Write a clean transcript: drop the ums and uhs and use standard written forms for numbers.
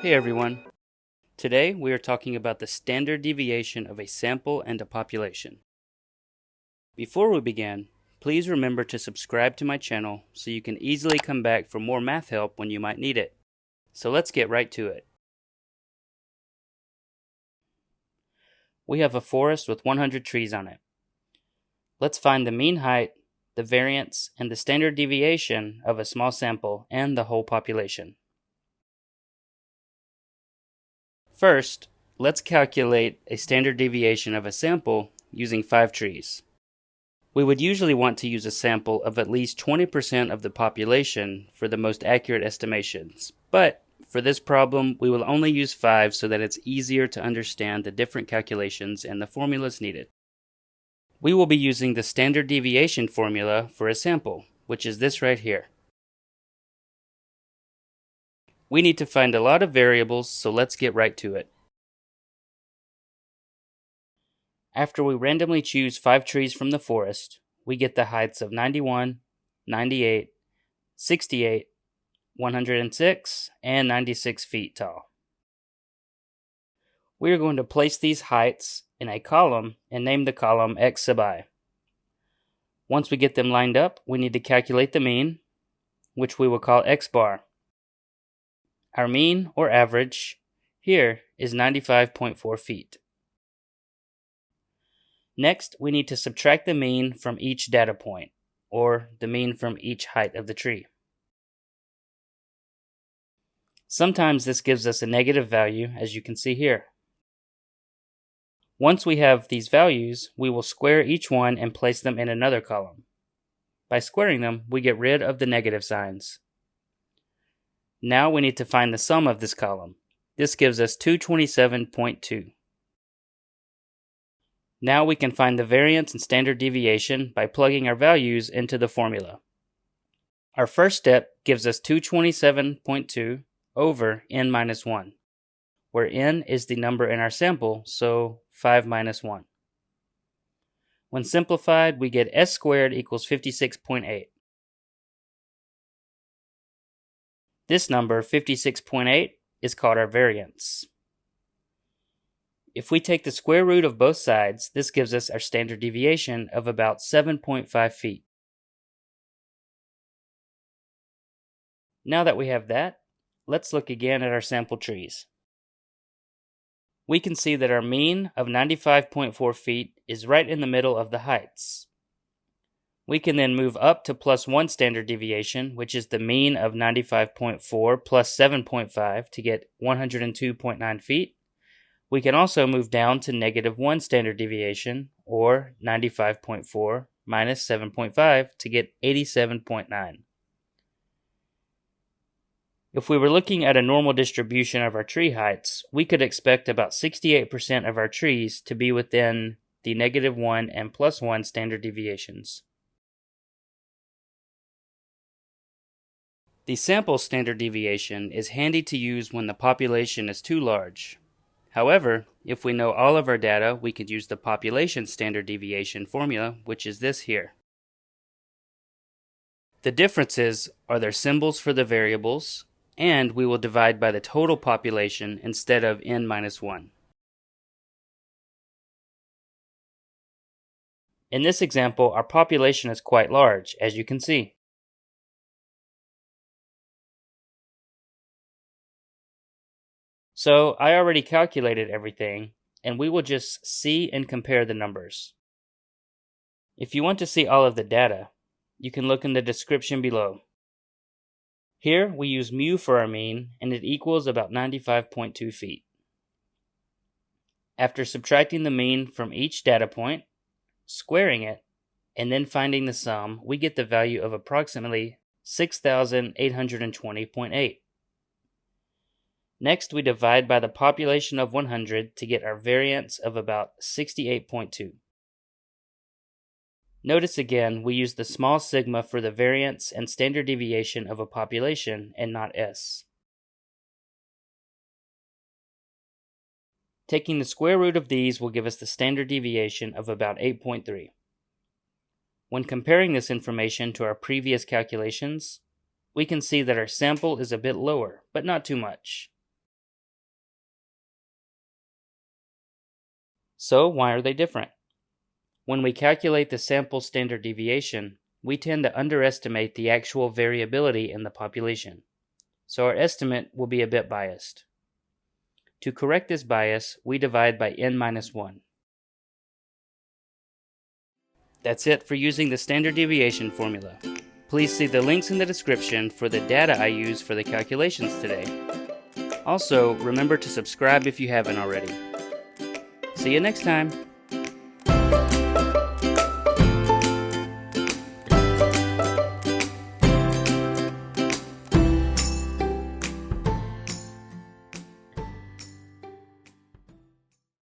Hey everyone. Today we are talking about the standard deviation of a sample and a population. Before we begin, please remember to subscribe to my channel so you can easily come back for more math help when you might need it. So let's get right to it. We have a forest with 100 trees on it. Let's find the mean height, the variance, and the standard deviation of a small sample and the whole population. First, let's calculate a standard deviation of a sample using 5 trees. We would usually want to use a sample of at least 20% of the population for the most accurate estimations, but for this problem we will only use 5 so that it's easier to understand the different calculations and the formulas needed. We will be using the standard deviation formula for a sample, which is this right here. We need to find a lot of variables, so let's get right to it. After we randomly choose 5 trees from the forest, we get the heights of 91, 98, 68, 106, and 96 feet tall. We are going to place these heights in a column and name the column x sub I. Once we get them lined up, we need to calculate the mean, which we will call x bar. Our mean, or average, here is 95.4 feet. Next, we need to subtract the mean from each data point, or the mean from each height of the tree. Sometimes this gives us a negative value, as you can see here. Once we have these values, we will square each one and place them in another column. By squaring them, we get rid of the negative signs. Now we need to find the sum of this column. This gives us 227.2. Now we can find the variance and standard deviation by plugging our values into the formula. Our first step gives us 227.2 over n minus 1, where n is the number in our sample, so 5 minus 1. When simplified, we get s squared equals 56.8. This number, 56.8, is called our variance. If we take the square root of both sides, this gives us our standard deviation of about 7.5 feet. Now that we have that, let's look again at our sample trees. We can see that our mean of 95.4 feet is right in the middle of the heights. We can then move up to plus 1 standard deviation, which is the mean of 95.4 plus 7.5 to get 102.9 feet. We can also move down to negative 1 standard deviation, or 95.4 minus 7.5 to get 87.9. If we were looking at a normal distribution of our tree heights, we could expect about 68% of our trees to be within the negative 1 and plus 1 standard deviations. The sample standard deviation is handy to use when the population is too large. However, if we know all of our data, we could use the population standard deviation formula, which is this here. The differences are their symbols for the variables, and we will divide by the total population instead of n minus 1. In this example, our population is quite large, as you can see. So I already calculated everything, and we will just see and compare the numbers. If you want to see all of the data, you can look in the description below. Here we use mu for our mean, and it equals about 95.2 feet. After subtracting the mean from each data point, squaring it, and then finding the sum, we get the value of approximately 6,820.8. Next, we divide by the population of 100 to get our variance of about 68.2. Notice again, we use the small sigma for the variance and standard deviation of a population and not s. Taking the square root of these will give us the standard deviation of about 8.3. When comparing this information to our previous calculations, we can see that our sample is a bit lower, but not too much. So why are they different? When we calculate the sample standard deviation, we tend to underestimate the actual variability in the population, so our estimate will be a bit biased. To correct this bias, we divide by n-1. That's it for using the standard deviation formula. Please see the links in the description for the data I use for the calculations today. Also, remember to subscribe if you haven't already. See you next time!